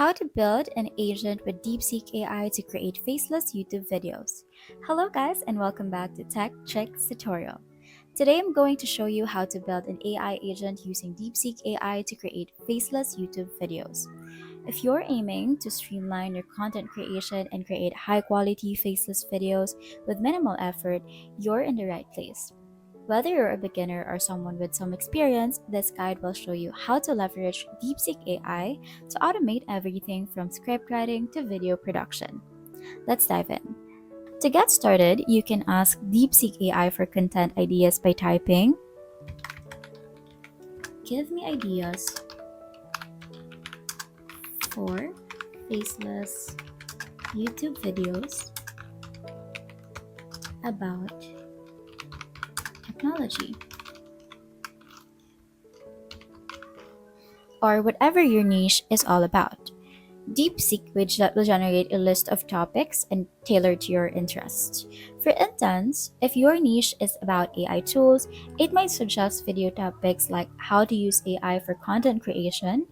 How to build an agent with Deepseek AI to create faceless YouTube videos. Hello guys and welcome back to Tech Tricks tutorial. Today I'm going to show you how to build an AI agent using Deepseek AI to create faceless YouTube videos. If you're aiming to streamline your content creation and create high quality faceless videos with minimal effort, you're in the right place. Whether you're a beginner or someone with some experience, this guide will show you how to leverage DeepSeek AI to automate everything from script writing to video production. Let's dive in. To get started, you can ask DeepSeek AI for content ideas by typing, "Give me ideas for faceless YouTube videos about technology," or whatever your niche is all about. DeepSeek widget will generate a list of topics and tailored to your interests. For instance, if your niche is about AI tools, it might suggest video topics like how to use AI for content creation,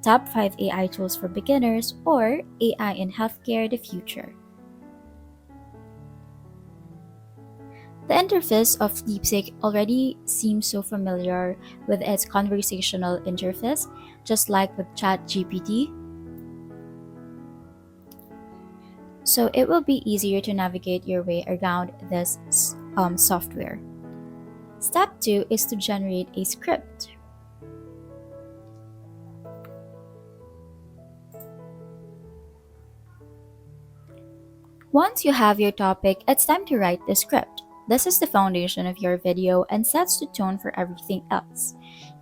top 5 AI tools for beginners, or AI in healthcare the future. The interface of DeepSeek already seems so familiar with its conversational interface, just like with ChatGPT, so it will be easier to navigate your way around this software. Step 2 is to generate a script. Once you have your topic, it's time to write the script. This is the foundation of your video and sets the tone for everything else.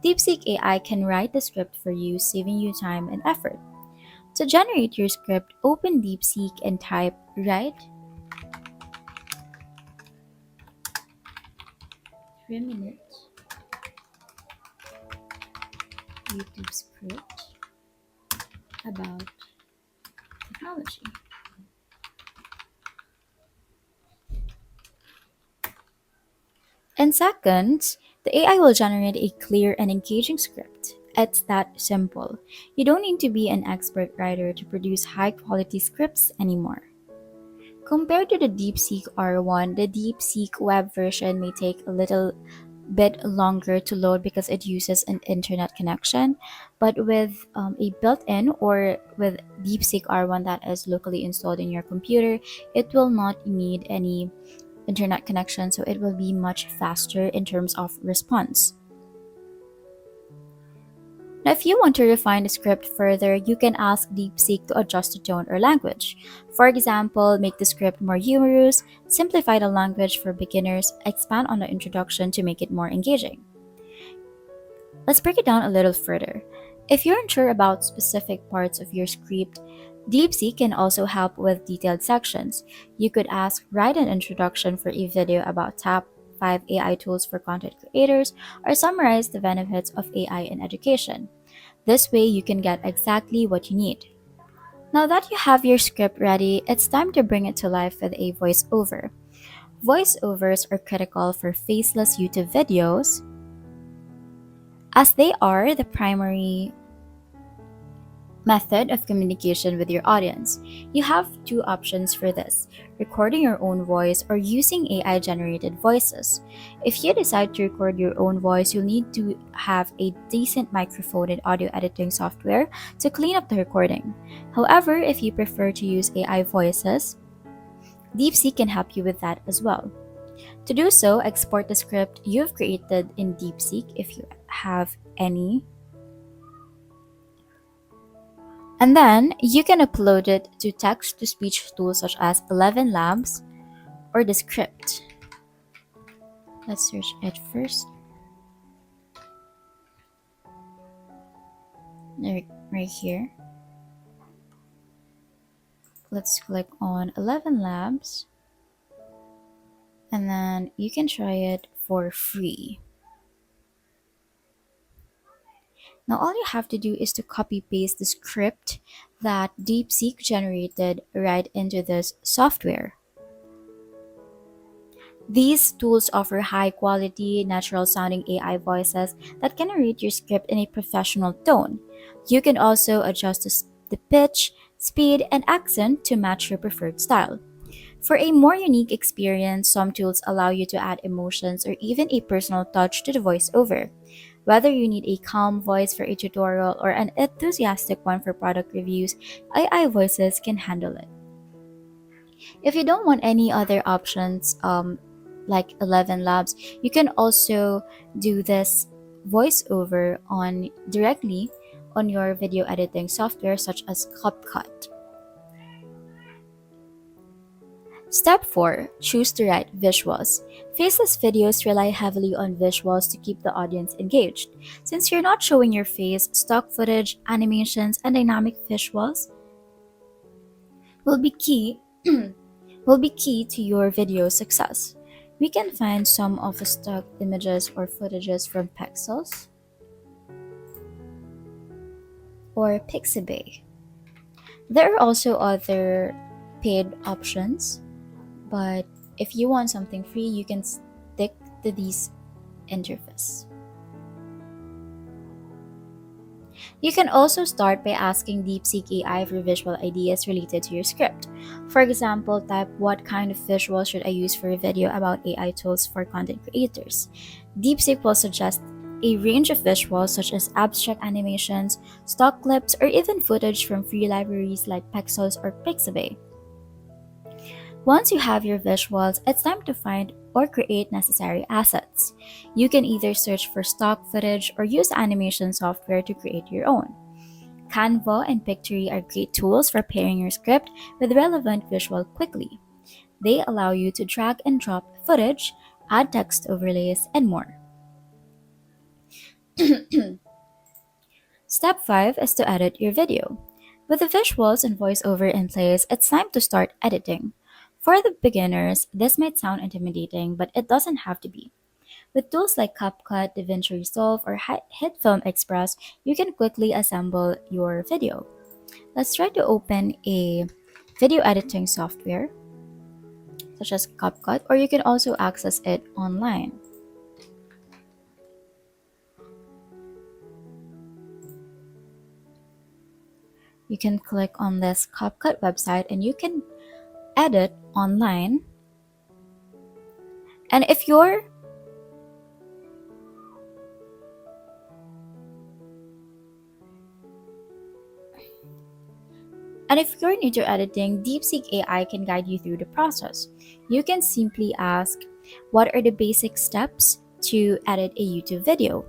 DeepSeek AI can write the script for you, saving you time and effort. To generate your script, open DeepSeek and type "write 3-minute YouTube script about technology." In seconds, the AI will generate a clear and engaging script. It's that simple. You don't need to be an expert writer to produce high quality scripts anymore. Compared to the DeepSeek R1, the DeepSeek web version may take a little bit longer to load because it uses an internet connection, but with a built-in or with DeepSeek R1 that is locally installed in your computer, it will not need any internet connection, so it will be much faster in terms of response. Now, if you want to refine the script further, you can ask DeepSeek to adjust the tone or language. For example, make the script more humorous, simplify the language for beginners, expand on the introduction to make it more engaging. Let's break it down a little further. If you're unsure about specific parts of your script, DeepSeek can also help with detailed sections. You could ask, "Write an introduction for a video about top 5 AI tools for content creators," or "Summarize the benefits of AI in education." This way, you can get exactly what you need. Now that you have your script ready, it's time to bring it to life with a voiceover. Voiceovers are critical for faceless YouTube videos as they are the primary method of communication with your audience. You have two options for this: recording your own voice or using AI generated voices. If you decide to record your own voice, you'll need to have a decent microphone and audio editing software to clean up the recording. However, if you prefer to use AI voices, DeepSeek can help you with that as well. To do so, export the script you've created in DeepSeek if you have any, and then you can upload it to text to speech tools such as 11 Labs or the script. Let's search it first. Right here. Let's click on 11 Labs, and then you can try it for free. Now all you have to do is to copy paste the script that DeepSeek generated right into this software. These tools offer high quality, natural sounding AI voices that can narrate your script in a professional tone. You can also adjust the pitch, speed, and accent to match your preferred style. For a more unique experience, some tools allow you to add emotions or even a personal touch to the voiceover. Whether you need a calm voice for a tutorial or an enthusiastic one for product reviews, AI voices can handle it. If you don't want any other options, like 11 Labs, you can also do this voiceover on directly on your video editing software such as CapCut. Step 4. Choose the right visuals. Faceless videos rely heavily on visuals to keep the audience engaged. Since you're not showing your face, stock footage, animations, and dynamic visuals will be key will be key to your video success. We can find some of the stock images or footages from Pexels or Pixabay. There are also other paid options, but if you want something free, you can stick to these interface. You can also start by asking Deepseek AI for visual ideas related to your script. For example, type what kind of visual should I use for a video about AI tools for content creators. Deepseek will suggest a range of visuals such as abstract animations, stock clips, or even footage from free libraries like Pexels or Pixabay. Once you have your visuals, it's time to find or create necessary assets. You can either search for stock footage or use animation software to create your own. Canva and Pictory are great tools for pairing your script with relevant visual quickly. They allow you to drag and drop footage, add text overlays, and more. Step 5 is to edit your video. With the visuals and voiceover in place, it's time to start editing. For the beginners, this might sound intimidating, but it doesn't have to be. With tools like CapCut, DaVinci Resolve, or HitFilm Express, you can quickly assemble your video. Let's try to open a video editing software, such as CapCut, or you can also access it online. You can click on this CapCut website and you can edit online. And if you're new to editing, Deepseek AI can guide you through the process. You can simply ask, what are the basic steps to edit a YouTube video?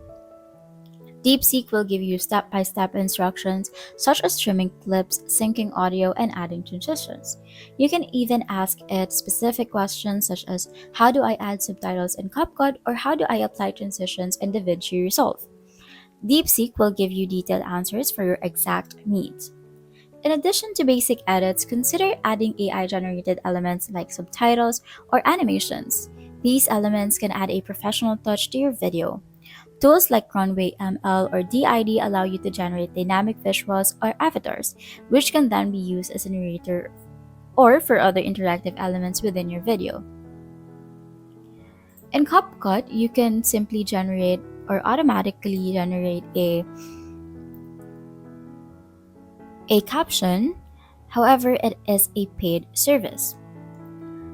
Deepseek will give you step-by-step instructions such as trimming clips, syncing audio, and adding transitions. You can even ask it specific questions such as how do I add subtitles in CapCut or how do I apply transitions in DaVinci Resolve. Deepseek will give you detailed answers for your exact needs. In addition to basic edits, consider adding AI-generated elements like subtitles or animations. These elements can add a professional touch to your video. Tools like Runway ML or DID allow you to generate dynamic visuals or avatars, which can then be used as a narrator or for other interactive elements within your video. In CapCut, you can simply generate or automatically generate a caption. However, it is a paid service.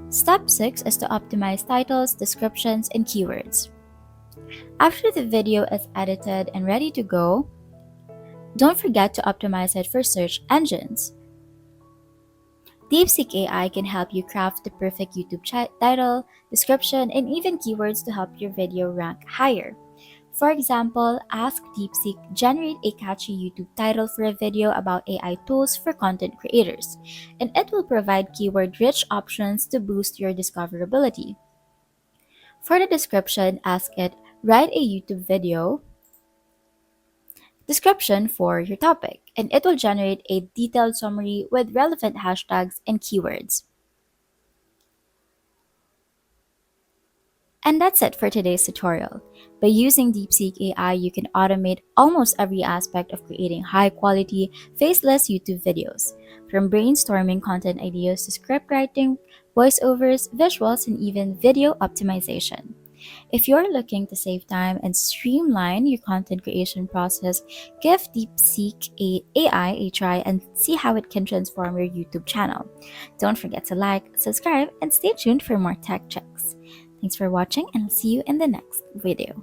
Step 6 is to optimize titles, descriptions, and keywords. After the video is edited and ready to go, don't forget to optimize it for search engines. Deepseek AI can help you craft the perfect YouTube title, description, and even keywords to help your video rank higher. For example, ask Deepseek generate a catchy YouTube title for a video about AI tools for content creators, and it will provide keyword-rich options to boost your discoverability. For the description, ask it write a YouTube video description for your topic, and it will generate a detailed summary with relevant hashtags and keywords. And that's it for today's tutorial. By using Deepseek AI, you can automate almost every aspect of creating high-quality, faceless YouTube videos. From brainstorming content ideas to script writing, voiceovers, visuals, and even video optimization. If you're looking to save time and streamline your content creation process, give Deepseek AI a try and see how it can transform your YouTube channel. Don't forget to like, subscribe, and stay tuned for more tech checks. Thanks for watching, and I'll see you in the next video.